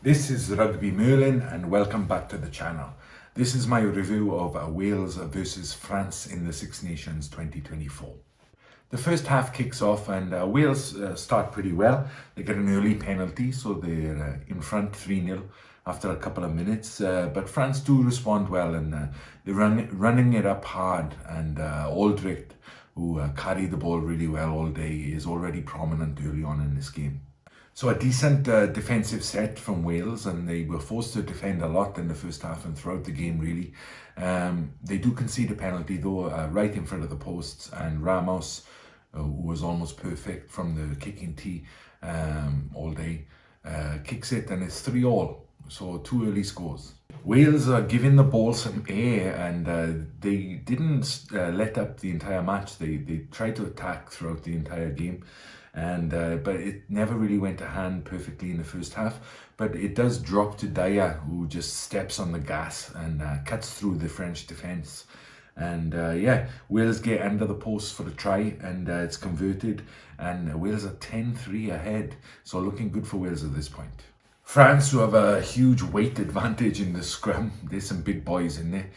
This is Rugby Merlin and welcome back to the channel. This is my review of Wales versus France in the Six Nations 2024. The first half kicks off and Wales start pretty well. They get an early penalty, so they're in front 3-0 after a couple of minutes. But France do respond well and they're running it up hard, and Aldrich, who carried the ball really well all day, is already prominent early on in this game. So a decent defensive set from Wales, and they were forced to defend a lot in the first half and throughout the game really. They do concede a penalty though, right in front of the posts, and Ramos, who was almost perfect from the kicking tee all day, kicks it, and it's 3-3. So 2 early scores. Wales are giving the ball some air, and they didn't let up the entire match. They tried to attack throughout the entire game, and but it never really went to hand perfectly in the first half. But it does drop to Daya, who just steps on the gas and cuts through the French defence. And Wales get under the post for the try, and it's converted, and Wales are 10-3 ahead. So looking good for Wales at this point. France, who have a huge weight advantage in the scrum, there's some big boys in there.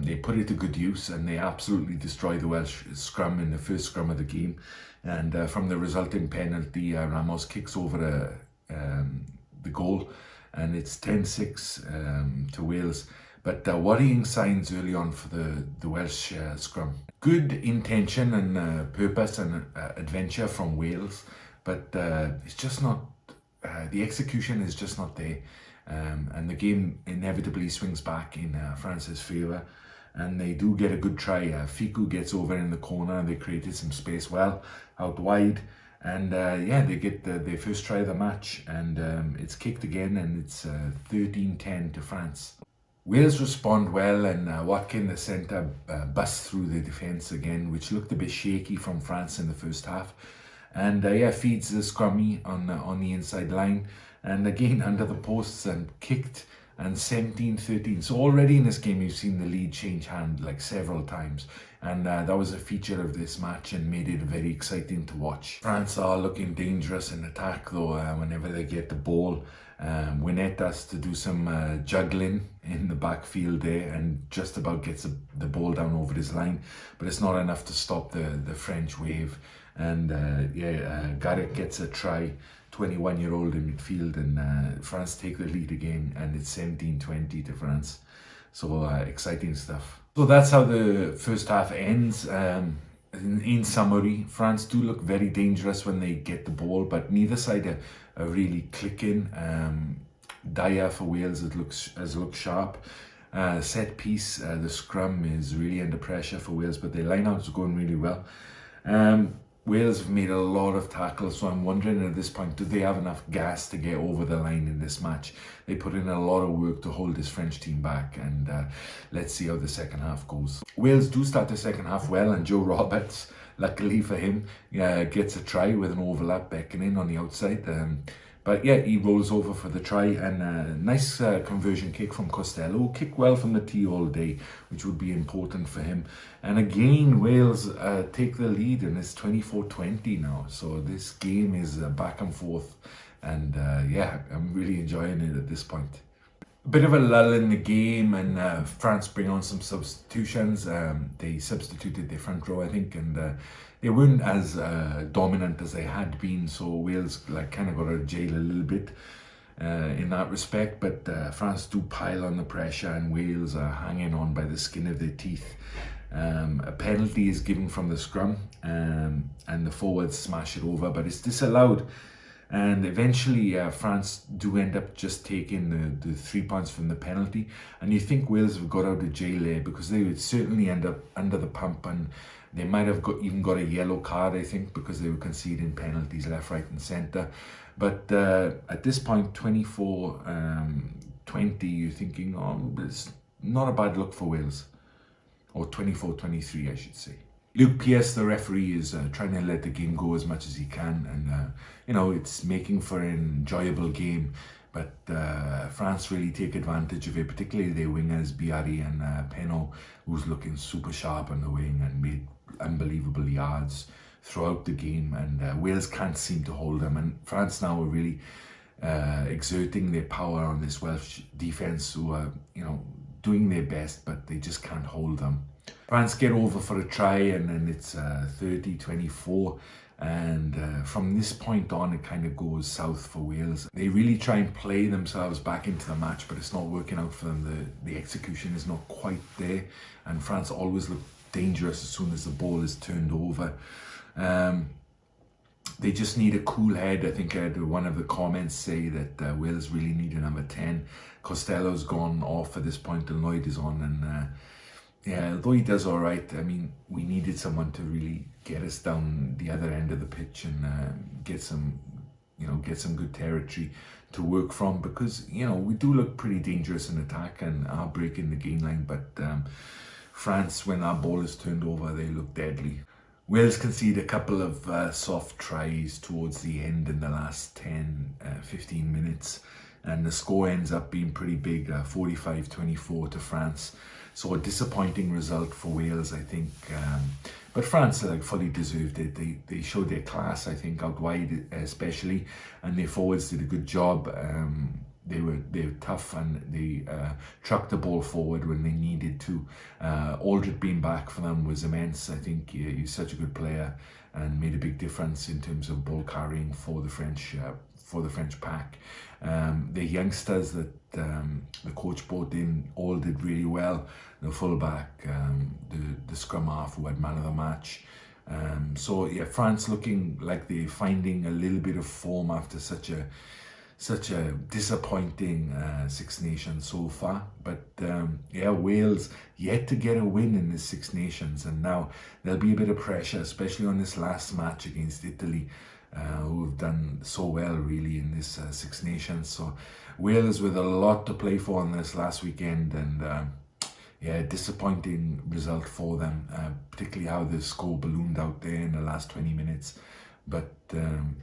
They put it to good use, and they absolutely destroy the Welsh scrum in the first scrum of the game. And from the resulting penalty, Ramos kicks over the goal, and it's 10-6 to Wales. But worrying signs early on for the Welsh scrum. Good intention and purpose and adventure from Wales, but it's just not. The execution is just not there, and the game inevitably swings back in France's favour, and they do get a good try. Fiku gets over in the corner, and they created some space well out wide, and they get their first try of the match, and it's kicked again, and it's 13-10 to France. Wales respond well, and Watkin, the centre, busts through the defence again, which looked a bit shaky from France in the first half. And feeds the scrummy on the inside line, and again under the posts and kicked, and 17-13. So already in this game you've seen the lead change hand like several times, and that was a feature of this match and made it very exciting to watch. France are looking dangerous in attack though. Whenever they get the ball, Winnet has to do some juggling in the backfield there, and just about gets the ball down over his line, but it's not enough to stop the French wave. And Garrett gets a try, 21-year-old in midfield, and France take the lead again, and it's 17-20 to France. So exciting stuff. So that's how the first half ends. In summary, France do look very dangerous when they get the ball, but neither side are really clicking. Daya for Wales has looked sharp. Set piece, the scrum is really under pressure for Wales, but their line-outs are going really well. Wales have made a lot of tackles, so I'm wondering at this point, do they have enough gas to get over the line in this match? They put in a lot of work to hold this French team back, and let's see how the second half goes. Wales do start the second half well, and Joe Roberts, luckily for him, gets a try with an overlap beckoning on the outside. But yeah, he rolls over for the try, and a nice conversion kick from Costello, who kicked well from the tee all day, which would be important for him. And again, Wales take the lead, and it's 24-20 now. So this game is back and forth, and I'm really enjoying it at this point. A bit of a lull in the game, and France bring on some substitutions. They substituted their front row, I think, and they weren't as dominant as they had been, so Wales kind of got out of jail a little bit in that respect. But France do pile on the pressure, and Wales are hanging on by the skin of their teeth. A penalty is given from the scrum, and the forwards smash it over, but it's disallowed. And eventually France do end up just taking the 3 points from the penalty. And you think Wales have got out of jail there, because they would certainly end up under the pump, and they might have even got a yellow card, I think, because they were conceding penalties left, right and centre. But at this point, 24-20, you're thinking, oh, it's not a bad look for Wales. Or 24-23, I should say. Luke Pierce, the referee, is trying to let the game go as much as he can, and it's making for an enjoyable game. But France really take advantage of it, particularly their wingers, Biari and Peno, who's looking super sharp on the wing and made unbelievable yards throughout the game. And Wales can't seem to hold them, and France now are really exerting their power on this Welsh defence, who are, doing their best, but they just can't hold them. France get over for a try, and then it's 30-24. And from this point on, it kind of goes south for Wales. They really try and play themselves back into the match, but it's not working out for them. The execution is not quite there, and France always look dangerous as soon as the ball is turned over. They just need a cool head. I think I had one of the comments say that Wales really need a number 10. Costello's gone off at this point, and Lloyd is on, and yeah, although he does all right, I mean, we needed someone to really get us down the other end of the pitch and get some good territory to work from, because, we do look pretty dangerous in attack and are breaking the gain line, but France, when our ball is turned over, they look deadly. Wales concede a couple of soft tries towards the end in the last 10-15 minutes, and the score ends up being pretty big, 45-24 to France. So a disappointing result for Wales, I think. But France fully deserved it. They showed their class, I think, out wide especially, and their forwards did a good job. They were tough, and they trucked the ball forward when they needed to. Aldred being back for them was immense. I think he's such a good player and made a big difference in terms of ball carrying for the French pack. The youngsters that the coach brought in all did really well. The fullback, the scrum half who had man of the match. So yeah, France looking like they're finding a little bit of form after such a disappointing Six Nations so far. But yeah, Wales yet to get a win in the Six Nations, and now there'll be a bit of pressure, especially on this last match against Italy, who have done so well really in this Six Nations. So Wales with a lot to play for on this last weekend, and yeah, disappointing result for them, particularly how the score ballooned out there in the last 20 minutes. But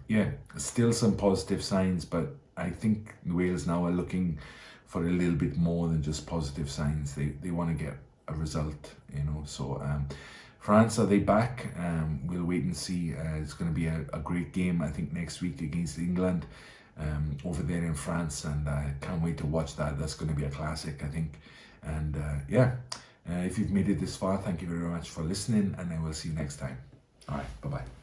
yeah, still some positive signs, but I think Wales now are looking for a little bit more than just positive signs. They want to get a result, so France, are they back? We'll wait and see. It's going to be a great game, I think, next week against England over there in France, and I can't wait to watch that. That's going to be a classic, I think. And yeah, if you've made it this far, thank you very much for listening, and I will see you next time. All right, bye-bye.